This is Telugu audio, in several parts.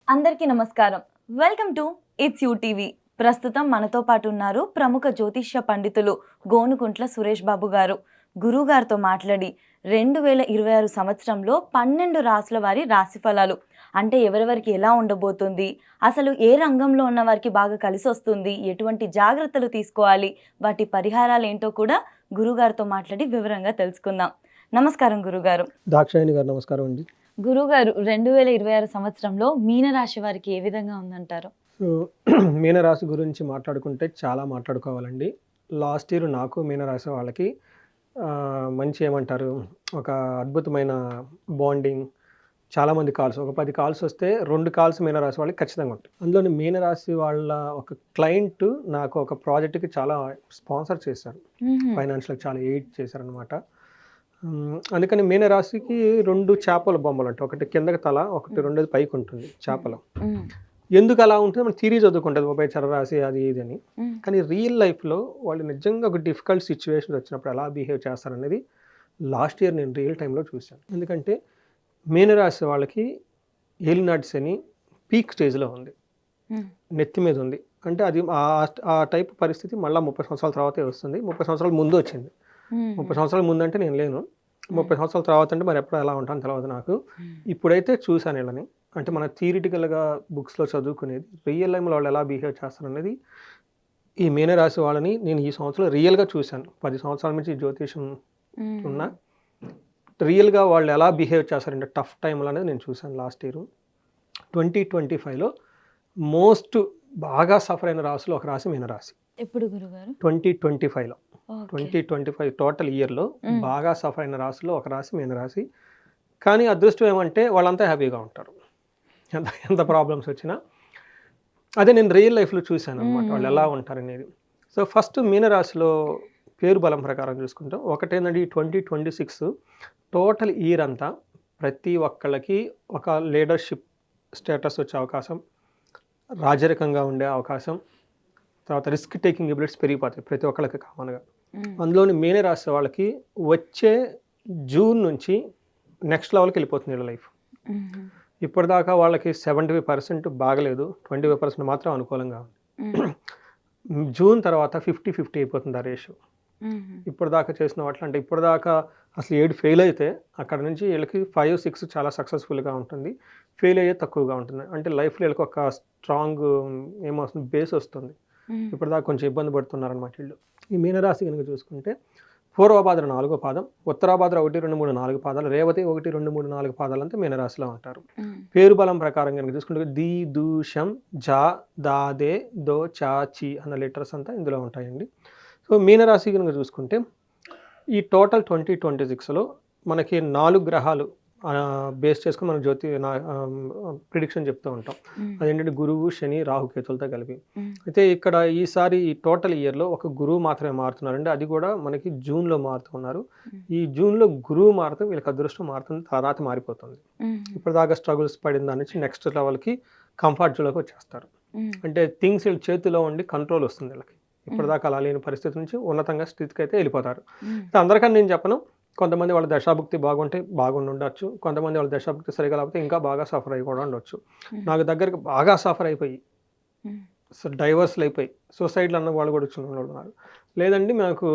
అందరికీ నమస్కారం. Welcome to it's you TV. ప్రస్తుతం మనతో పాటు ఉన్నారు ప్రముఖ జ్యోతిష్య పండితులు గోనుకుంట్ల సురేష్ బాబు గారు. గురువుగారితో మాట్లాడి 2026 సంవత్సరంలో 12 రాసుల వారి రాశి ఫలాలు అంటే ఎవరెవరికి ఎలా ఉండబోతుంది, అసలు ఏ రంగంలో ఉన్న వారికి బాగా కలిసొస్తుంది, ఎటువంటి జాగ్రత్తలు తీసుకోవాలి, వాటి పరిహారాలు ఏంటో కూడా గురువుగారితో మాట్లాడి వివరంగా తెలుసుకుందాం. నమస్కారం గురుగారు. దాక్షాయణి గారు నమస్కారం అండి. గురుగారు 2026 సంవత్సరంలో మీనరాశి వారికి ఏ విధంగా ఉందంటారు? సో మీనరాశి గురించి మాట్లాడుకుంటే చాలా మాట్లాడుకోవాలండి. లాస్ట్ ఇయర్ నాకు మీనరాశి వాళ్ళకి మంచి ఏమంటారు, ఒక అద్భుతమైన బాండింగ్, చాలామంది కాల్స్, ఒక 10 కాల్స్ వస్తే 2 కాల్స్ మీనరాశి వాళ్ళకి ఖచ్చితంగా ఉంటాయి. అందులోని మీనరాశి వాళ్ళ ఒక క్లయింట్ నాకు ఒక ప్రాజెక్ట్కి చాలా స్పాన్సర్ చేశారు, ఫైనాన్షియల్గా చాలా ఎయిడ్ చేశారనమాట. అందుకని మీనరాశికి 2 చేపల బొమ్మలు ఉంటాయి, ఒకటి కిందకి తల, ఒకటి రెండోది పైకి ఉంటుంది చేపలు. ఎందుకు అలా ఉంటుంది మనం థియరీ చదువుకుంటుంది ఉభయ చరరాశి అది ఇది అని. కానీ రియల్ లైఫ్లో వాళ్ళు నిజంగా ఒక డిఫికల్ట్ సిచ్యువేషన్ వచ్చినప్పుడు ఎలా బిహేవ్ చేస్తారనేది లాస్ట్ ఇయర్ నేను రియల్ టైంలో చూశాను. ఎందుకంటే మీనరాశి వాళ్ళకి ఏలినాటి శని పీక్ స్టేజ్లో ఉంది, నెత్తి మీద ఉంది. అంటే అది ఆ టైప్ పరిస్థితి మళ్ళీ 30 సంవత్సరాల తర్వాతే వస్తుంది. 30 సంవత్సరాల ముందు వచ్చింది. 30 సంవత్సరాల ముందు అంటే నేను లేను, 30 సంవత్సరాల తర్వాత అంటే మరి ఎప్పుడు ఎలా ఉంటాను తెలియదు నాకు. ఇప్పుడైతే చూశాను వీళ్ళని, అంటే మన థియరిటికల్గా బుక్స్లో చదువుకునేది, రియల్ లైఫ్లో వాళ్ళు ఎలా బిహేవ్ చేస్తారు అనేది ఈ మీనరాశి వాళ్ళని నేను ఈ సంవత్సరం రియల్గా చూశాను. 10 సంవత్సరాల నుంచి జ్యోతిషం ఉన్నా రియల్గా వాళ్ళు ఎలా బిహేవ్ చేస్తారంటే టఫ్ టైంలో అనేది నేను చూశాను. లాస్ట్ ఇయర్ 2025లో మోస్ట్ బాగా సఫర్ అయిన రాశిలో ఒక రాశి మీనరాశి. ఎప్పుడు గురుగారు? 2025లో 2025 టోటల్ ఇయర్లో బాగా సఫర్ అయిన రాశిలో ఒక రాశి మీనరాశి. కానీ అదృష్టం ఏమంటే వాళ్ళంతా హ్యాపీగా ఉంటారు, ఎంత ప్రాబ్లమ్స్ వచ్చినా. అదే నేను రియల్ లైఫ్లో చూశాను అనమాట వాళ్ళు ఎలా ఉంటారనేది. సో ఫస్ట్ మీనరాశిలో పేరు బలం ప్రకారం చూసుకుంటాం. ఒకటేంటంటే ఈ 2026 టోటల్ ఇయర్ అంతా ప్రతి ఒక్కళ్ళకి ఒక లీడర్షిప్ స్టేటస్ వచ్చే అవకాశం, రాజరికంగా ఉండే అవకాశం, తర్వాత రిస్క్ టేకింగ్ ఎబిలిటీస్ పెరిగిపోతాయి ప్రతి ఒక్కళ్ళకి కామన్గా. అందులోని మీనరాశి వాళ్ళకి వచ్చే జూన్ నుంచి నెక్స్ట్ లెవెల్కి వెళ్ళిపోతుంది వీళ్ళ లైఫ్. ఇప్పటిదాకా వాళ్ళకి 75% బాగలేదు, 25% మాత్రం అనుకూలంగా ఉంది. జూన్ తర్వాత 50-50 అయిపోతుంది ఆ రేషియో. ఇప్పటిదాకా చేసిన వాటిలో అంటే ఇప్పటిదాకా అసలు 7 ఫెయిల్ అయితే అక్కడ నుంచి వీళ్ళకి 5-6 చాలా సక్సెస్ఫుల్గా ఉంటుంది, ఫెయిల్ అయ్యే తక్కువగా ఉంటుంది. అంటే లైఫ్లో వీళ్ళకి ఒక స్ట్రాంగ్ ఏమవుతుంది, బేస్ వస్తుంది. ఇప్పటిదాకా కొంచెం ఇబ్బంది పడుతున్నారనమాట వీళ్ళు. ఈ మీనరాశి కనుక చూసుకుంటే పూర్వభాద్ర 4వ పాదం, ఉత్తరాభాద్ర 1, 2, 3, 4 పాదాలు, రేవతి 1, 2, 3, 4 పాదాలు అంతా మీనరాశిలో ఉంటారు. పేరు బలం ప్రకారం కనుక చూసుకుంటే ది, దు, షం, జా, దా, దే, దో, చా, చి అన్న లెటర్స్ అంతా ఇందులో ఉంటాయండి. సో మీనరాశి కనుక చూసుకుంటే ఈ టోటల్ 2026లో మనకి 4 గ్రహాలు బేస్ చేసుకుని మనం ప్రిడిక్షన్ చెప్తూ ఉంటాం. అదేంటంటే గురువు, శని, రాహు, కేతులతో కలిపి. అయితే ఇక్కడ ఈసారి ఈ టోటల్ ఇయర్లో ఒక గురువు మాత్రమే మారుతున్నారండి, అది కూడా మనకి జూన్లో మారుతున్నారు. ఈ జూన్లో గురువు మారుతుంది, వీళ్ళకి అదృష్టం మారుతుంది, తర్వాత మారిపోతుంది. ఇప్పటిదాకా స్ట్రగుల్స్ పడిన దాని నుంచి నెక్స్ట్ లెవెల్కి కంఫర్ట్ జోన్లోకి వచ్చేస్తారు. అంటే థింగ్స్ వీళ్ళ చేతిలో ఉండి కంట్రోల్ వస్తుంది వీళ్ళకి. ఇప్పటిదాకా అలా లేని పరిస్థితి నుంచి ఉన్నతంగా స్థితికి అయితే వెళ్ళిపోతారు. అందరికన్నా నేను చెప్పను, కొంతమంది వాళ్ళ దశాభుక్తి బాగుంటే బాగుండి ఉండొచ్చు, కొంతమంది వాళ్ళ దశాభుక్తి సరిగా లేకపోతే ఇంకా బాగా సఫర్ అయ్యి కూడా ఉండొచ్చు. నాకు దగ్గరికి బాగా సఫర్ అయిపోయి డైవర్స్లు అయిపోయి సూసైడ్లు అన్న వాళ్ళు కూడా ఉన్నారు. లేదండి నాకు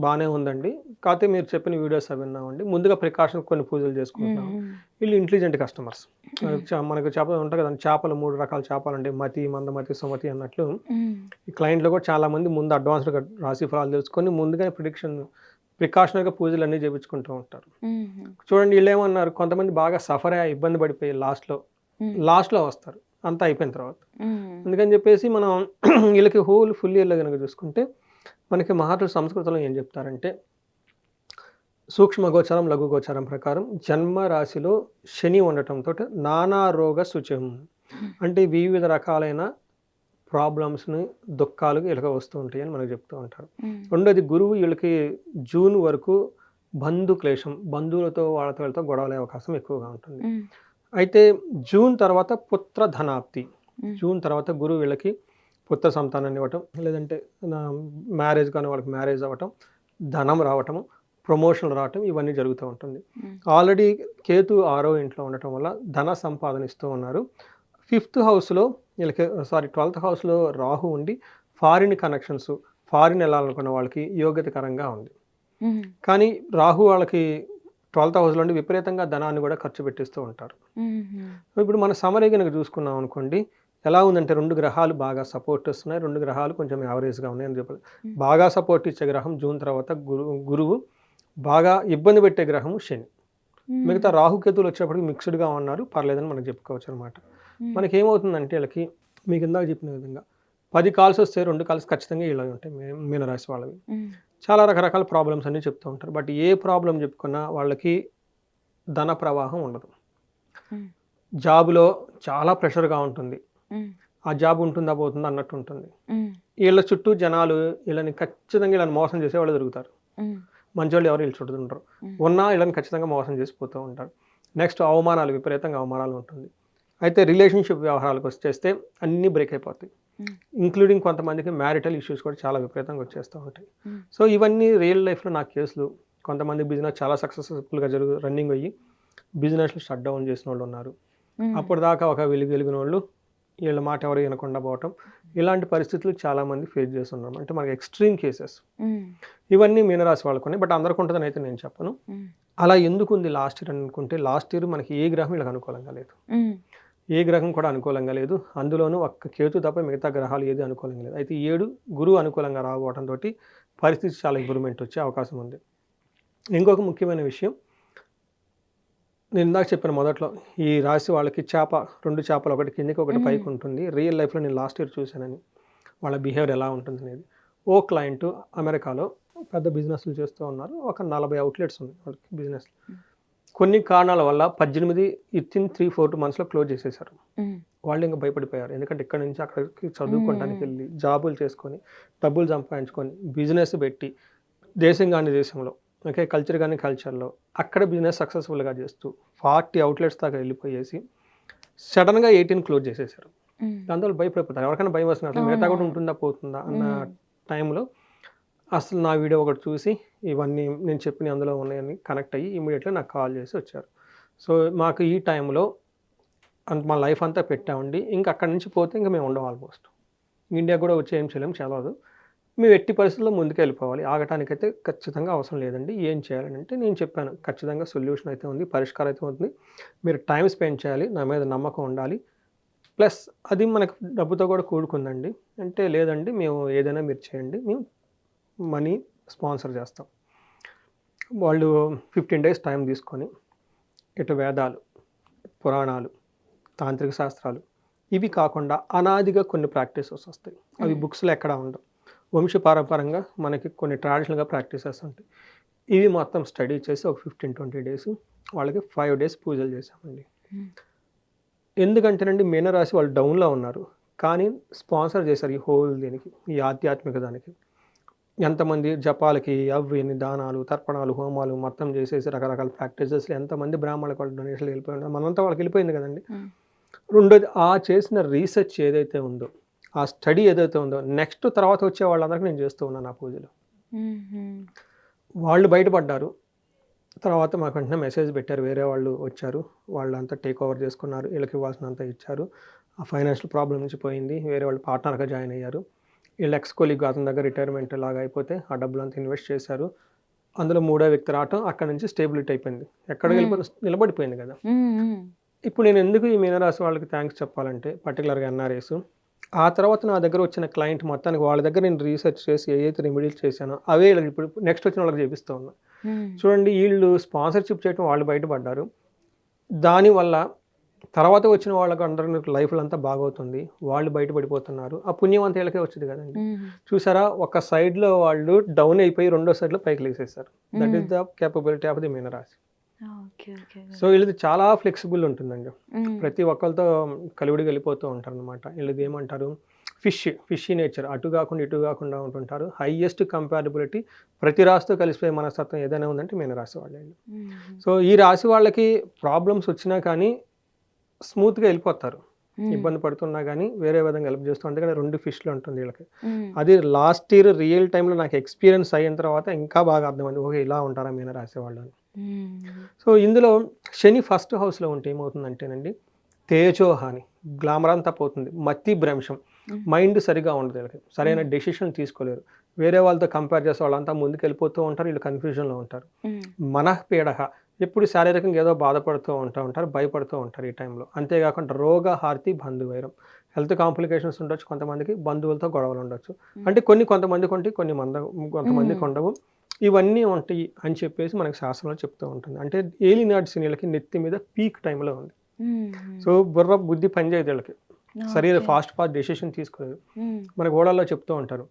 బాగానే ఉందండి, కాకపోతే మీరు చెప్పిన వీడియోస్ అవి విన్నామండి, ముందుగా ప్రికాషన్ కొన్ని పూజలు చేసుకుంటున్నాము. వీళ్ళు ఇంటెలిజెంట్ కస్టమర్స్. మనకు చేపలు ఉంటాయి కదండి, చేపలు 3 రకాల చేపలు అండి, మతి, మందమతి, సుమతి అన్నట్లు. ఈ క్లయింట్లు కూడా చాలామంది ముందు అడ్వాన్స్డ్గా రాశి ఫలాలు తెలుసుకొని ముందుగా ప్రికాషనరీగా పూజలు అన్నీ చేయించుకుంటూ ఉంటారు. చూడండి వీళ్ళు ఏమన్నారు, కొంతమంది బాగా సఫర్ అయ్యి ఇబ్బంది పడిపోయి లాస్ట్లో వస్తారు అంతా అయిపోయిన తర్వాత. అందుకని చెప్పేసి మనం వీళ్ళకి ఫుల్ ఇయర్లో కనుక చూసుకుంటే మనకి మహర్షుల సంస్కృతంలో ఏం చెప్తారంటే సూక్ష్మ గోచరం, లఘు గోచరం ప్రకారం జన్మ రాశిలో శని ఉండటంతో నానా రోగ శుచం, అంటే వివిధ రకాలైన ప్రాబ్లమ్స్ని, దుఃఖాలు వీళ్ళకి వస్తూ ఉంటాయి అని మనకు చెప్తూ ఉంటారు. రెండోది గురువు వీళ్ళకి జూన్ వరకు క్లేశం, బంధువులతో వీళ్ళతో గొడవలే అవకాశం ఎక్కువగా ఉంటుంది. అయితే జూన్ తర్వాత పుత్ర ధనాప్తి, జూన్ తర్వాత గురువు వీళ్ళకి పుత్ర సంతానాన్ని ఇవ్వటం, లేదంటే మ్యారేజ్ కానీ వాళ్ళకి మ్యారేజ్ అవ్వటం, ధనం రావటము, ప్రమోషన్ రావటం, ఇవన్నీ జరుగుతూ ఉంటుంది. ఆల్రెడీ కేతు 6వ ఇంట్లో ఉండటం వల్ల ధన సంపాదన ఇస్తూ ఉన్నారు. 5th హౌస్లో వీళ్ళకి 12th హౌస్లో రాహు ఉండి ఫారిన్ కనెక్షన్స్, ఫారిన్ వెళ్ళాలనుకున్న వాళ్ళకి యోగ్యతకరంగా ఉంది. కానీ రాహు వాళ్ళకి 12th హౌస్లో ఉండి విపరీతంగా ధనాన్ని కూడా ఖర్చు పెట్టిస్తూ ఉంటారు. ఇప్పుడు మన సమరీ కనుక చూసుకున్నాం అనుకోండి, ఎలా ఉందంటే 2 గ్రహాలు బాగా సపోర్ట్ ఇస్తున్నాయి, 2 గ్రహాలు కొంచెం యావరేజ్గా ఉన్నాయి అని చెప్పాలి. బాగా సపోర్ట్ ఇచ్చే గ్రహం జూన్ తర్వాత గురువు, బాగా ఇబ్బంది పెట్టే గ్రహము శని. మిగతా రాహుకేతువులు వచ్చేప్పటికి మిక్స్డ్గా ఉన్నారు, పర్లేదని మనం చెప్పుకోవచ్చు అనమాట. మనకి ఏమవుతుందంటే వీళ్ళకి మీకు ఇందాక చెప్పిన విధంగా 10 కాల్స్ వస్తే 2 కాల్స్ ఖచ్చితంగా ఇలా ఉంటాయి మీనరాశి వాళ్ళవి. చాలా రకరకాల ప్రాబ్లమ్స్ అన్నీ చెప్తూ ఉంటారు. బట్ ఏ ప్రాబ్లం చెప్పుకున్నా వాళ్ళకి ధన ప్రవాహం ఉండదు. జాబులో చాలా ప్రెషర్గా ఉంటుంది. ఆ జాబ్ ఉంటుందా పోతుందా అన్నట్టు ఉంటుంది. వీళ్ళ చుట్టూ జనాలు వీళ్ళని ఖచ్చితంగా వీళ్ళని మోసం చేసే వాళ్ళు దొరుకుతారు. మంచోళ్ళు ఎవరు వీళ్ళు చుట్టూ ఉండరు. ఉన్నా వీళ్ళని ఖచ్చితంగా మోసం చేసి పోతూ ఉంటారు. నెక్స్ట్ అవమానాలు, విపరీతంగా అవమానాలు ఉంటుంది. అయితే రిలేషన్షిప్ వ్యవహారాలకు వచ్చేస్తే అన్నీ బ్రేక్ అయిపోతాయి. ఇంక్లూడింగ్ కొంతమందికి మ్యారిటల్ ఇష్యూస్ కూడా చాలా విపరీతంగా వచ్చేస్తూ ఉంటాయి. సో ఇవన్నీ రియల్ లైఫ్లో నా కేసులు. కొంతమంది బిజినెస్ చాలా సక్సెస్ఫుల్గా రన్నింగ్ అయ్యి బిజినెస్లు షట్ డౌన్ చేసిన వాళ్ళు ఉన్నారు. అప్పటిదాకా ఒక వెలిగిన వాళ్ళు వీళ్ళ మాట ఎవరు వినకుండా పోవటం, ఇలాంటి పరిస్థితులు చాలామంది ఫేస్ చేస్తున్నారు. అంటే మనకి ఎక్స్ట్రీమ్ కేసెస్ ఇవన్నీ మీనరాశి వాళ్ళకు ఉన్నాయి. బట్ అందరికి ఉంటుందని అయితే నేను చెప్పను. అలా ఎందుకు ఉంది లాస్ట్ ఇయర్ అనుకుంటే, లాస్ట్ ఇయర్ మనకి ఏ గ్రహం వీళ్ళకి అనుకూలంగా లేదు, ఏ గ్రహం కూడా అనుకూలంగా లేదు. అందులోనూ ఒక్క కేతు తప్ప మిగతా గ్రహాలు ఏది అనుకూలంగా లేదు. అయితే 7 గురువు అనుకూలంగా రావడంతో పరిస్థితి చాలా ఇంప్రూవ్మెంట్ వచ్చే అవకాశం ఉంది. ఇంకొక ముఖ్యమైన విషయం, నేను ఇందాక చెప్పిన మొదట్లో ఈ రాశి వాళ్ళకి 2 చేపలు, ఒకటి కిందకి ఒకటి పైకి ఉంటుంది. రియల్ లైఫ్లో నేను లాస్ట్ ఇయర్ చూశానని వాళ్ళ బిహేవియర్ ఎలా ఉంటుంది అనేది. ఓ క్లయింట్ అమెరికాలో పెద్ద బిజినెస్లు చేస్తూ ఉన్నారు. ఒక 40 అవుట్లెట్స్ ఉన్నాయి వాళ్ళకి బిజినెస్. కొన్ని కారణాల వల్ల 18 వితిన్ 3-4 మంత్స్లో క్లోజ్ చేసేసారు. వాళ్ళు ఇంకా భయపడిపోయారు. ఎందుకంటే ఇక్కడ నుంచి అక్కడికి చదువుకోవడానికి వెళ్ళి జాబులు చేసుకొని డబ్బులు సంపాదించుకొని బిజినెస్ పెట్టి దేశం కానీ దేశంలో, ఓకే, కల్చర్ కానీ కల్చర్లో అక్కడ బిజినెస్ సక్సెస్ఫుల్గా చేస్తూ 40 అవుట్లెట్స్ దాకా వెళ్ళిపోయేసి సడన్గా 18 క్లోజ్ చేసేసారు. దాంతో భయపడిపోతారు. ఎవరికైనా భయం వస్తుంది, అసలు మిగతా కూడా ఉంటుందా పోతుందా అన్న టైంలో అసలు నా వీడియో ఒకటి చూసి ఇవన్నీ నేను చెప్పిన అందులో ఉన్నాయని కనెక్ట్ అయ్యి ఇమీడియట్గా నాకు కాల్ చేసి వచ్చారు. సో మాకు ఈ టైంలో మా లైఫ్ అంతా పెట్టామండి. ఇంకా అక్కడి నుంచి పోతే ఇంకా మేము ఉండం ఆల్మోస్ట్. ఇండియా కూడా వచ్చి ఏం చేయలేము, చదవదు. మేము ఎట్టి పరిస్థితుల్లో ముందుకు వెళ్ళిపోవాలి. ఆగటానికైతే ఖచ్చితంగా అవసరం లేదండి. ఏం చేయాలని అంటే నేను చెప్పాను, ఖచ్చితంగా సొల్యూషన్ అయితే ఉంది, పరిష్కారం అయితే ఉంది. మీరు టైం స్పెండ్ చేయాలి, నా మీద నమ్మకం ఉండాలి. ప్లస్ అది మనకు డబ్బుతో కూడా కూడుకుందండి. అంటే లేదండి మేము ఏదైనా మీరు చేయండి, మేము మనీ స్పాన్సర్ చేస్తాం. వాళ్ళు 15 డేస్ టైం తీసుకొని ఇటు వేదాలు, పురాణాలు, తాంత్రిక శాస్త్రాలు ఇవి కాకుండా అనాదిగా కొన్ని ప్రాక్టీసెస్ వస్తాయి. అవి బుక్స్లో ఎక్కడా ఉండవు. వంశపారంపరంగా మనకి కొన్ని ట్రెడిషనల్గా ప్రాక్టీసెస్ ఉంటాయి. ఇవి మొత్తం స్టడీ చేసి ఒక 15-20 డేస్ వాళ్ళకి 5 డేస్ పూజలు చేసామండి. ఎందుకంటేనండి మీనరాశి వాళ్ళు డౌన్లో ఉన్నారు, కానీ స్పాన్సర్ చేశారు ఈ హోల్ దీనికి, ఈ ఆధ్యాత్మిక దానికి. ఎంతమంది జపాలకి అవి దానాలు, తర్పణాలు, హోమాలు మొత్తం చేసేసి రకరకాల ప్రాక్టీసెస్ ఎంతమంది బ్రాహ్మణులకు వాళ్ళు డొనేషన్లు వెళ్ళిపోయి ఉన్నారు. మనంతా వాళ్ళకి వెళ్ళిపోయింది కదండి. రెండోది, ఆ చేసిన రీసెర్చ్ ఏదైతే ఉందో, ఆ స్టడీ ఏదైతే ఉందో, నెక్స్ట్ తర్వాత వచ్చే వాళ్ళందరికీ నేను చేస్తూ ఉన్నాను ఆ పూజలు. వాళ్ళు బయటపడ్డారు. తర్వాత మాకు వెంటనే మెసేజ్ పెట్టారు, వేరే వాళ్ళు వచ్చారు, వాళ్ళంతా టేక్ ఓవర్ చేసుకున్నారు, వీళ్ళకి ఇవ్వాల్సినంత ఇచ్చారు. ఆ ఫైనాన్షియల్ ప్రాబ్లం నుంచి పోయింది, వేరే వాళ్ళు పార్ట్నర్గా జాయిన్ అయ్యారు. వీళ్ళు ఎక్స్-కొలీగ్ అతని దగ్గర రిటైర్మెంట్ లాగా అయిపోతే ఆ డబ్బులంతా ఇన్వెస్ట్ చేశారు. అందులో 3వ వ్యక్తి రావటం, అక్కడ నుంచి స్టేబిలిటీ అయిపోయింది. ఎక్కడికి వెళ్ళిపోతే నిలబడిపోయింది కదా. ఇప్పుడు నేను ఎందుకు ఈ మీనరాశి వాళ్ళకి థ్యాంక్స్ చెప్పాలంటే, పర్టికులర్గా ఎన్ఆర్ఐస్, ఆ తర్వాత నా దగ్గర వచ్చిన క్లయింట్ మొత్తానికి వాళ్ళ దగ్గర నేను రీసెర్చ్ చేసి ఏదైతే రెమెడీస్ చేశానో అవే ఇప్పుడు నెక్స్ట్ వచ్చిన వాళ్ళకి చేపిస్తూ ఉన్నా. చూడండి, వీళ్ళు స్పాన్సర్షిప్ చేయడం వాళ్ళు బయటపడ్డారు. దానివల్ల తర్వాత వచ్చిన వాళ్ళకి అందరికీ లైఫ్లో అంతా బాగవుతుంది, వాళ్ళు బయటపడిపోతున్నారు. ఆ పుణ్యం అంతా వీళ్ళకే వచ్చింది కదండి. చూసారా, ఒక సైడ్లో వాళ్ళు డౌన్ అయిపోయి రెండో సైడ్లో పైకి లేసేసారు. That is the capability of the మీనరాశి. సో వీళ్ళది చాలా ఫ్లెక్సిబుల్ ఉంటుందండి. ప్రతి ఒక్కరితో కలివిడికి వెళ్ళిపోతూ ఉంటారు అనమాట. వీళ్ళది ఏమంటారు, ఫిషీ నేచర్, అటు కాకుండా ఇటు కాకుండా ఉంటుంటారు. హైయెస్ట్ కంపారిబిలిటీ, ప్రతి రాశితో కలిసిపోయే మనస్తత్వం ఏదైనా ఉందంటే మీనరాశి వాళ్ళు. సో ఈ రాశి వాళ్ళకి ప్రాబ్లమ్స్ వచ్చినా కానీ స్మూత్గా వెళ్ళిపోతారు. ఇబ్బంది పడుతున్నా కానీ వేరే విధంగా హెల్ప్ చేస్తూ, అందుకని 2 ఫిష్లు ఉంటుంది వీళ్ళకి. అది లాస్ట్ ఇయర్ రియల్ టైంలో నాకు ఎక్స్పీరియన్స్ అయిన తర్వాత ఇంకా బాగా అర్థమైంది, ఓకే ఇలా ఉంటారా మీనరాశి వాళ్ళు అని. సో ఇందులో శని 1st హౌస్లో ఉంటే ఏమవుతుందంటేనండి, తేజోహాని, గ్లామర్ అంతా పోతుంది, మతి భ్రంశం, మైండ్ సరిగా ఉండదు వీళ్ళకి, సరైన డెసిషన్ తీసుకోలేరు, వేరే వాళ్ళతో కంపేర్ చేస్తే వాళ్ళంతా ముందుకు వెళ్ళిపోతూ ఉంటారు, వీళ్ళు కన్ఫ్యూజన్లో ఉంటారు. మనఃపీడహ, ఎప్పుడు శారీరకంగా ఏదో బాధపడుతూ ఉంటారు, భయపడుతూ ఉంటారు ఈ టైంలో. అంతేకాకుండా రోగహార్తి బంధువైరం, హెల్త్ కాంప్లికేషన్స్ ఉండొచ్చు, కొంతమందికి బంధువులతో గొడవలు ఉండొచ్చు. అంటే కొంతమందికి ఉంటాయి, కొంతమందికి ఉండవు. ఇవన్నీ ఉంటాయి అని చెప్పేసి మనకి శాస్త్రంలో చెప్తూ ఉంటుంది. అంటే ఏలినాటి శనిలకి నెత్తి మీద పీక్ టైంలో ఉంది. సో బుర్ర బుద్ధి పనిచేయదు వీళ్ళకి, సరైన ఫాస్ట్ డెసిషన్ తీసుకోలేదు. మనకు ఓడల్లో చెప్తూ ఉంటారు,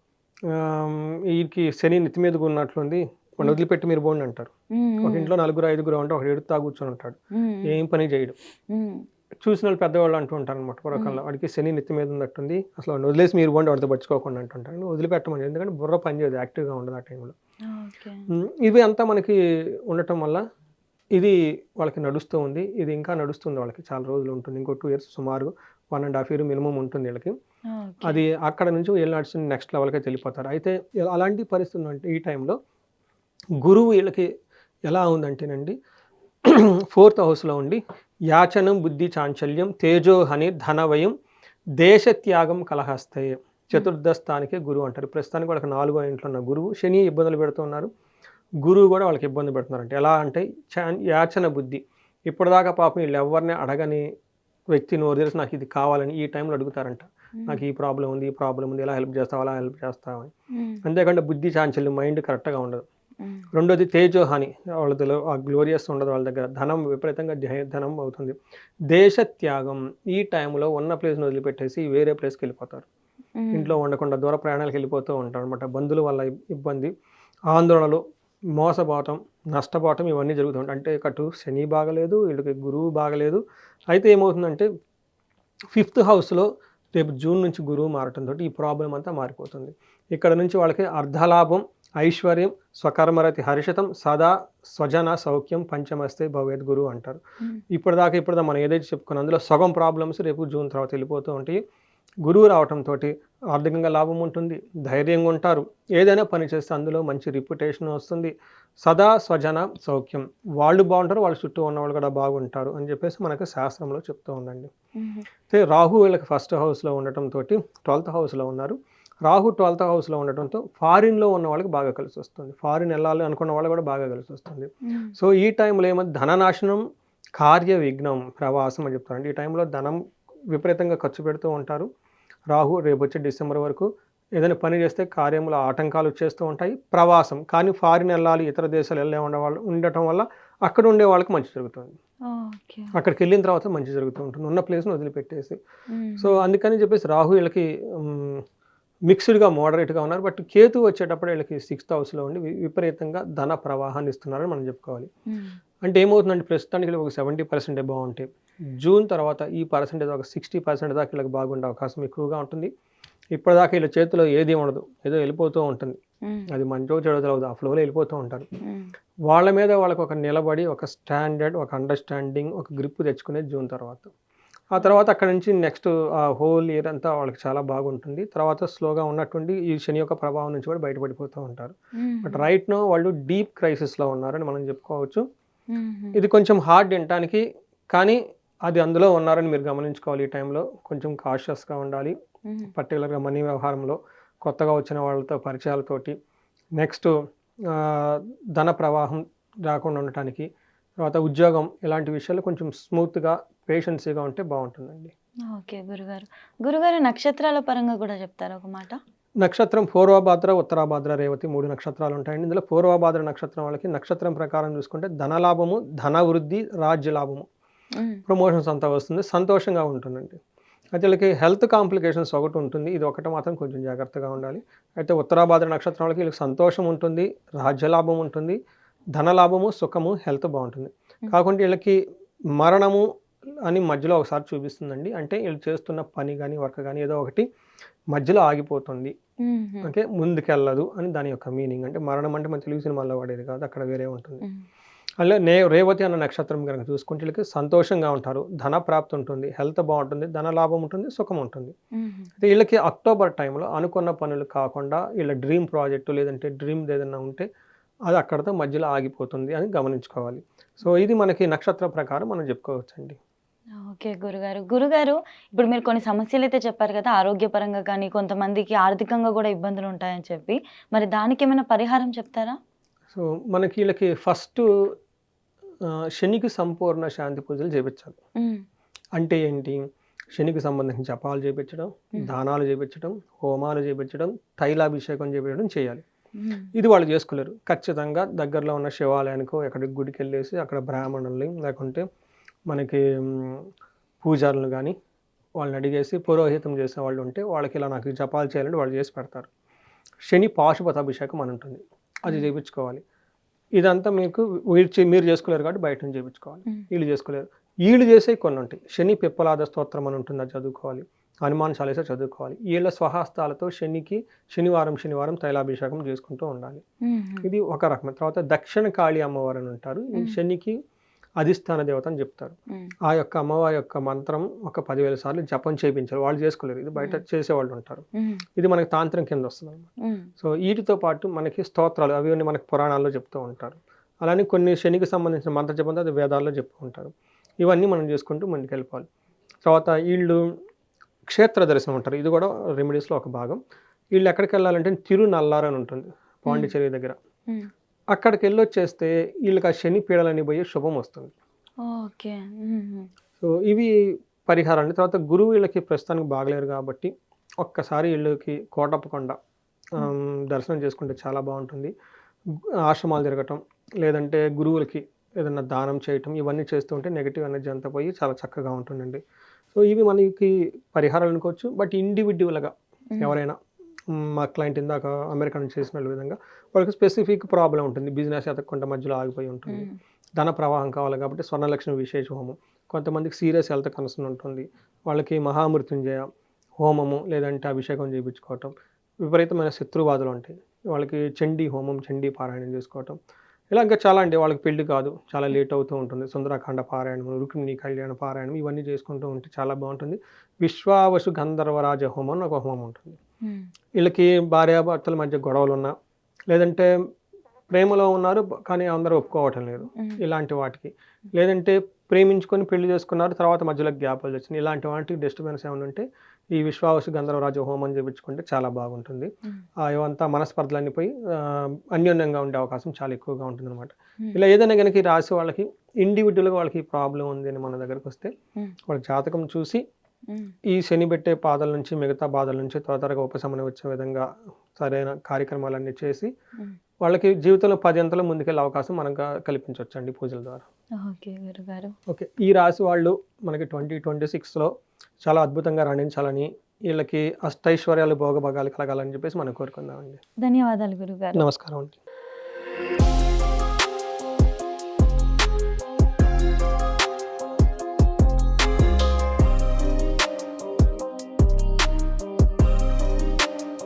వీరికి శని నెత్తి మీద ఉన్నట్లుంది, వాడిని వదిలిపెట్టి మీరు పోండి అంటారు. ఒక ఇంట్లో 4-5 ఉంటే ఒకటి ఎడుతా కూర్చొని ఉంటాడు, ఏం పని చేయడు. చూసిన వాళ్ళు పెద్దవాళ్ళు అంటూ ఉంటారు అనమాట, పూర్వకాలంలో వాడికి శని నెత్తి మీద ఉన్నట్టుంది, అసలు వాడిని వదిలేసి మీరు పోండి, వాడితో పట్టుకోకుండా అంటుంటారు. వదిలిపెట్టమని, ఎందుకంటే బుర్ర పనిచేయదు, యాక్టివ్గా ఉండదు ఆ టైంలో. ఇవి అంతా మనకి ఉండటం వల్ల ఇది వాళ్ళకి నడుస్తూ ఉంది. ఇది ఇంకా నడుస్తుంది, వాళ్ళకి చాలా రోజులు ఉంటుంది, ఇంకో 2 years సుమారు 1.5 year మినిమం ఉంటుంది వీళ్ళకి. అది అక్కడ నుంచి వీళ్ళు నడుస్తుంది నెక్స్ట్ లెవెల్కి వెళ్ళిపోతారు. అయితే అలాంటి పరిస్థితులు అంటే ఈ టైంలో గురువు వీళ్ళకి ఎలా ఉందంటేనండి, 4th హౌస్లో ఉండి యాచనం, బుద్ధి చాంచల్యం, తేజోహని, ధనవయం, దేశత్యాగం, కలహస్తయ, చతుర్థ స్థానికే గురువు అంటారు. ప్రస్తుతానికి వాళ్ళకి 4వ ఇంట్లో ఉన్న గురువు శని ఇబ్బందులు పెడుతున్నారు, గురువు కూడా వాళ్ళకి ఇబ్బంది పెడుతున్నారు. అంటే ఎలా అంటే యాచన బుద్ధి, ఇప్పటిదాకా పాపం వీళ్ళు ఎవరిని అడగని వ్యక్తి నోరు తెరిచి నాకు ఇది కావాలని ఈ టైంలో అడుగుతారంట, నాకు ఈ ప్రాబ్లం ఉంది, ఎలా హెల్ప్ చేస్తావు, అలా హెల్ప్ చేస్తావని. అంతేకాకుండా బుద్ధి చాంచల్యం, మైండ్ కరెక్ట్గా ఉండదు. రెండోది తేజోహాని, వాళ్ళలో ఆ గ్లోరియస్ ఉండదు వాళ్ళ దగ్గర, ధనం విపరీతంగా ధనం అవుతుంది. దేశత్యాగం, ఈ టైంలో ఉన్న ప్లేస్ని వదిలిపెట్టేసి వేరే ప్లేస్కి వెళ్ళిపోతారు, ఇంట్లో ఉండకుండా దూర ప్రయాణాలకు వెళ్ళిపోతూ ఉంటారు అనమాట. బంధువుల వల్ల ఇబ్బంది, ఆందోళనలు, మోసపోవటం, నష్టపోవటం, ఇవన్నీ జరుగుతుంటాయి. అంటే కటు శని బాగలేదు, వీళ్ళకి గురువు బాగలేదు. అయితే ఏమవుతుందంటే 5th హౌస్లో రేపు జూన్ నుంచి గురువు మారటంతో ఈ ప్రాబ్లం అంతా మారిపోతుంది. ఇక్కడ నుంచి వాళ్ళకి అర్ధలాభం, ఐశ్వర్యం, స్వకర్మరతి హర్షితం, సదా స్వజన సౌఖ్యం, పంచమస్తే భవేద్ గురువు అంటారు. ఇప్పటిదాకా మనం ఏదైతే చెప్పుకున్నాం అందులో సగం ప్రాబ్లమ్స్ రేపు జూన్ తర్వాత వెళ్ళిపోతూ ఉంటాయి. గురువు రావటంతో ఆర్థికంగా లాభం ఉంటుంది, ధైర్యంగా ఉంటారు, ఏదైనా పని చేస్తే అందులో మంచి రిప్యుటేషన్ వస్తుంది, సదా స్వజన సౌఖ్యం, వాళ్ళు బాగుంటారు, వాళ్ళ చుట్టూ ఉన్న వాళ్ళు కూడా బాగుంటారు అని చెప్పేసి మనకు శాస్త్రంలో చెప్తూ ఉందండి. అయితే రాహు వీళ్ళకి 1st హౌస్లో ఉండటంతో 12th హౌస్లో ఉన్నారు. రాహు 12th హౌస్లో ఉండటంతో ఫారిన్లో ఉన్న వాళ్ళకి బాగా కలిసి వస్తుంది, ఫారిన్ వెళ్ళాలి అనుకున్న వాళ్ళు కూడా బాగా కలిసి వస్తుంది. సో ఈ టైంలో ఏమో ధననాశనం, కార్య విఘ్నం, ప్రవాసం అని చెప్తారు. అంటే ఈ టైంలో ధనం విపరీతంగా ఖర్చు పెడుతూ ఉంటారు. రాహు రేపు వచ్చే డిసెంబర్ వరకు ఏదైనా పని చేస్తే కార్యముల ఆటంకాలు వచ్చేస్తూ ఉంటాయి. ప్రవాసం, కానీ ఫారిన్ వెళ్ళాలి, ఇతర దేశాలు ఉండటం వల్ల అక్కడ ఉండే వాళ్ళకి మంచి జరుగుతుంది, అక్కడికి వెళ్ళిన తర్వాత మంచి జరుగుతూ ఉంటుంది, ఉన్న ప్లేస్ని వదిలిపెట్టేసి. సో అందుకని చెప్పేసి రాహు వీళ్ళకి మిక్స్డ్గా మోడరేట్గా ఉన్నారు. బట్ కేతు వచ్చేటప్పుడు వీళ్ళకి 6th హౌస్లో ఉండి విపరీతంగా ధన ప్రవాహాన్ని ఇస్తున్నారని మనం చెప్పుకోవాలి. అంటే ఏమవుతుందంటే ప్రస్తుతానికి ఒక 70% బాగుంటే జూన్ తర్వాత ఈ పర్సెంటేజ్ ఒక 60% దాకా వీళ్ళకి బాగుండే అవకాశం ఎక్కువగా ఉంటుంది. ఇప్పటిదాకా వీళ్ళ చేతిలో ఏది ఉండదు, ఏదో వెళ్ళిపోతూ ఉంటుంది, అది మంచో చెడో తెలియదు, ఆ ఫ్లోలో వెళ్ళిపోతూ ఉంటారు. వాళ్ళ మీద వాళ్ళకి ఒక నిలబడి, ఒక స్టాండర్డ్, ఒక అండర్స్టాండింగ్, ఒక గ్రిప్ తెచ్చుకునేది జూన్ తర్వాత. ఆ తర్వాత అక్కడ నుంచి నెక్స్ట్ ఆ హోల్ ఇయర్ అంతా వాళ్ళకి చాలా బాగుంటుంది. తర్వాత స్లోగా ఉన్నటువంటి ఈ శని యొక్క ప్రభావం నుంచి కూడా బయటపడిపోతూ ఉంటారు. బట్ రైట్ నో వాళ్ళు డీప్ క్రైసిస్లో ఉన్నారని మనం చెప్పుకోవచ్చు. ఇది కొంచెం హార్డ్ వినటానికి, కానీ అది అందులో ఉన్నారని మీరు గమనించుకోవాలి. ఈ టైంలో కొంచెం కాషియస్గా ఉండాలి, పర్టికులర్గా మనీ వ్యవహారంలో, కొత్తగా వచ్చిన వాళ్ళతో పరిచయాలతోటి, నెక్స్ట్ ధన ప్రవాహం రాకుండా ఉండటానికి, తర్వాత ఉద్యోగం, ఇలాంటి విషయాలు కొంచెం స్మూత్గా పేషెన్సీగా ఉంటే బాగుంటుందండి. ఓకే గురుగారు నక్షత్రాల పరంగా కూడా చెప్తారా ఒక మాట? నక్షత్రం పూర్వభాద్ర, ఉత్తరాభాద్ర, రేవతి 3 నక్షత్రాలు ఉంటాయండి. ఇందులో పూర్వభాద్ర నక్షత్రం వాళ్ళకి నక్షత్రం ప్రకారం చూసుకుంటే ధనలాభము, ధన వృద్ధి, రాజ్య లాభము, ప్రమోషన్స్ అంతా వస్తుంది, సంతోషంగా ఉంటుందండి. అయితే వీళ్ళకి హెల్త్ కాంప్లికేషన్స్ ఒకటి ఉంటుంది, ఇది ఒకటి మాత్రం కొంచెం జాగ్రత్తగా ఉండాలి. అయితే ఉత్తరాభాద్ర నక్షత్రం వాళ్ళకి వీళ్ళకి సంతోషం ఉంటుంది, రాజ్యలాభం ఉంటుంది, ధనలాభము, సుఖము, హెల్త్ బాగుంటుంది. కాకుండా వీళ్ళకి మరణము అని మధ్యలో ఒకసారి చూపిస్తుందండి. అంటే వీళ్ళు చేస్తున్న పని కానీ వర్క్ కానీ ఏదో ఒకటి మధ్యలో ఆగిపోతుంది, అంటే ముందుకెళ్ళదు అని దాని యొక్క మీనింగ్. అంటే మరణం అంటే మన తెలుగు సినిమాల్లో వాడేది కాదు, అక్కడ వేరే ఉంటుంది. అలా రేవతి అన్న నక్షత్రం కనుక చూసుకుంటే వీళ్ళకి సంతోషంగా ఉంటారు, ధన ప్రాప్తి ఉంటుంది, హెల్త్ బాగుంటుంది, ధన లాభం ఉంటుంది, సుఖం ఉంటుంది. అయితే వీళ్ళకి అక్టోబర్ టైంలో అనుకున్న పనులు కాకుండా వీళ్ళ డ్రీమ్ ప్రాజెక్టు లేదంటే డ్రీమ్ ఏదైనా ఉంటే అది అక్కడితో మధ్యలో ఆగిపోతుంది అని గమనించుకోవాలి. సో ఇది మనకి నక్షత్ర ప్రకారం మనం చెప్పుకోవచ్చండి. ఓకే గురుగారు. గురుగారు, ఇప్పుడు మీరు కొన్ని సమస్యలైతే చెప్పారు కదా! ఆరోగ్యపరంగా కానీ, కొంతమందికి ఆర్థికంగా గూడా ఇబ్బందులుంటాయని చెప్పి. మరి దానికేమైనా పరిహారం చెప్తారా? సో, మనకి ఈళ్ళకి ఫస్టు శనికి సంపూర్ణ శాంతి పూజలు చేపిచ్చాలి. హ్మ్. అంటే ఏంటి? శనికి సంబంధించిన జపాలు చేపిచ్చడం, హ్మ్. దానాలు చేపిచ్చడం, హోమాలు చేపిచ్చడం, తైలాభిషేకం చేపియడం చేయాలి. హ్మ్. ఇది వాళ్ళు చేసుకోలేరు. ఖచ్చితంగా దగ్గరలో ఉన్న శివాలయానికో, ఎక్కడికి గుడికెళ్ళేసి అక్కడ బ్రాహ్మణుల్ని లేకుంటే మనకి పూజారులను గానీ వాళ్ళని అడిగేసి పురోహితం చేసేవాళ్ళు ఉంటే వాళ్ళకి ఇలా నాకు ఈ జపాలు చేయాలంటే వాళ్ళు చేసి పెడతారు. శని పాశుపతాభిషేకం అని ఉంటుంది. అది హ్మ్. చేపిచ్చుకోవాలి. ఇదంతా మీకు మీరు చేసుకోలేరు కాబట్టి బయట నుంచి చేపిచ్చుకోవాలి. హ్మ్. ఈళ్ళు చేసుకోలేరు. ఈళ్ళు చేసేవి కొన్నుంటాయి. శని పిప్పలాద స్తోత్రం అని ఉంటుంది. అది చదువుకోవాలి. హనుమాన్ చాలీసా చదువుకోవాలి. ఈళ్ళ స్వహస్తాలతో శనికి శనివారం తైలాభిషేకం చేసుకుంటూ ఉండాలి. హుహు. ఇది ఒక రకం. తర్వాత దక్షిణ కాళీ అమ్మవారు అని ఉంటారు. ఈ శనికి అధిష్టాన దేవత అని చెప్తారు. హ్మ్. ఆ యొక్క అమ్మవారి యొక్క మంత్రం ఒక 10,000 సార్లు జపం చేపించాలి. వాళ్ళు చేసుకోలేరు. ఇది బయట చేసేవాళ్ళు ఉంటారు. హ్మ్. ఇది మనకి తాంత్రం కింద వస్తుందన్నమాట. హ్మ్. సో వీటితో పాటు మనకి స్తోత్రాలు అవి అన్నీ మనకి పురాణాల్లో చెప్తూ ఉంటారు. అలానే కొన్ని శనికి సంబంధించిన మంత్ర జపంతో అది వేదాల్లో చెప్తూ ఉంటారు. ఇవన్నీ మనం చేసుకుంటూ ముందుకెళ్ళిపోవాలి. తర్వాత ఈళ్ళు క్షేత్ర దర్శనం అంటారు. ఇది కూడా రెమెడీస్‌లో ఒక భాగం. ఈళ్ళు ఎక్కడికెళ్ళాలంటే తిరునల్లారు అని ఉంటుంది. పాండిచ్చేరి దగ్గర. హ్మ్. అక్కడికెళ్ళొచ్చేస్తే ఈళ్ళకి ఆ శని పీడలన్నీ పోయి శుభం వస్తుంది. ఓకే. హుహు. సో ఇవి పరిహారాలు. తర్వాత గురువు వీళ్ళకి ప్రస్తుతానికి బాగలేరు కాబట్టి ఒక్కసారి ఈళ్ళకి కోటప్పకొండ దర్శనం చేసుకుంటే చాలా బావుంటుంది. ఆశ్రమాలు తిరగటం, లేదంటే గురువులకి ఏదన్నా దానం చేయటం ఇవన్నీ చేస్తూ ఉంటే నెగెటివ్ ఎనర్జీ అంతా పోయి చాలా చక్కగా ఉంటుందండి. సో ఇవి మనకి పరిహారాలు అనుకోవచ్చు. బట్ ఇండివిడ్యువల్‌గా ఎవరైనా మా క్లయింట్ ఇందాక అమెరికా నుంచి చేసిన విధంగా వాళ్ళకి స్పెసిఫిక్ ప్రాబ్లమ్ ఉంటుంది. బిజినెస్ ఎతకకుండా మధ్యలో ఆగిపోయి ఉంటుంది. హ్మ్. ధన ప్రవాహం కావాలి కాబట్టి స్వర్ణలక్ష్మి విశేష హోమం. కొంతమందికి సీరియస్ హెల్త్ కన్సర్న్ ఉంటుంది. వాళ్ళకి మహామృత్యుంజయ హోమము లేదంటే అభిషేకం చేపించుకోవటం. విపరీతమైన శత్రుబాధలు ఉంటాయి. వాళ్ళకి చండీ హోమం, చండీ పారాయణం చేసుకోవటం. ఇలా ఇంకా చాలా అండి. వాళ్ళకి పెళ్లి కాదు. చాలా లేట్ అవుతూ ఉంటుంది. సుందరాకాండ పారాయణం, రుక్మిణి కళ్యాణ పారాయణం ఇవన్నీ చేసుకుంటూ ఉంటే చాలా బావుంటుంది. విశ్వావసు గంధర్వరాజ హోమం అని ఒక హోమం ఉంటుంది. హ్మ్. వీళ్ళకి భార్యాభర్తల మధ్య గొడవలున్నా, లేదంటే ప్రేమలో ఉన్నారు కానీ అందరూ ఒప్పుకోవటం లేదు. హ్మ్. ఇలాంటి వాటికి. లేదంటే ప్రేమించుకొని పెళ్లి చేసుకున్నారు. తర్వాత మధ్యలో గ్యాపులు వచ్చినాయి. ఇలాంటి వాటికి డిస్టర్బెన్స్ ఏమైనా ఉంటే ఈ విశ్వావసు గంధర్వరాజ హోమం చేపించుకుంటే చాలా బాగుంటుంది. హ్మ్. ఇవంతా మనస్పర్ధలన్నీ పోయి అన్యోన్యంగా ఉండే అవకాశం చాలా ఎక్కువగా ఉంటుందన్నమాట. హ్మ్. ఇలా ఏదైనా గనుక ఈ రాశి వాళ్ళకి ఇండివిడ్యువల్‌గా వాళ్ళకి ప్రాబ్లమ్ ఉంది అని మన దగ్గరకొస్తే హ్మ్. వాళ్ళ జాతకం చూసి హ్మ్. ఈ శని పెట్టే బాధల నుంచి మిగతా బాధల నుంచి త్వరగా ఉపశమనం వచ్చే విధంగా సరైన కార్యక్రమాలన్నీ చేసి హ్మ్. వాళ్ళకి జీవితంలో 10 అంతలు ముందుకెళ్ళే అవకాశం మనం కల్పించొచ్చండి పూజల ద్వారా. ఓకే గురుగారు. ఓకే. ఈ రాశి వాళ్ళు మనకి 2026లో చాలా అద్భుతంగా రాణించాలని, ఈళ్ళకి అష్టైశ్వర్యాలు భోగభాగాలు కలగాలని చెప్పేసి మనం కోరుకుందామండి. ధన్యవాదాలు గురుగారు. నమస్కారం అండి.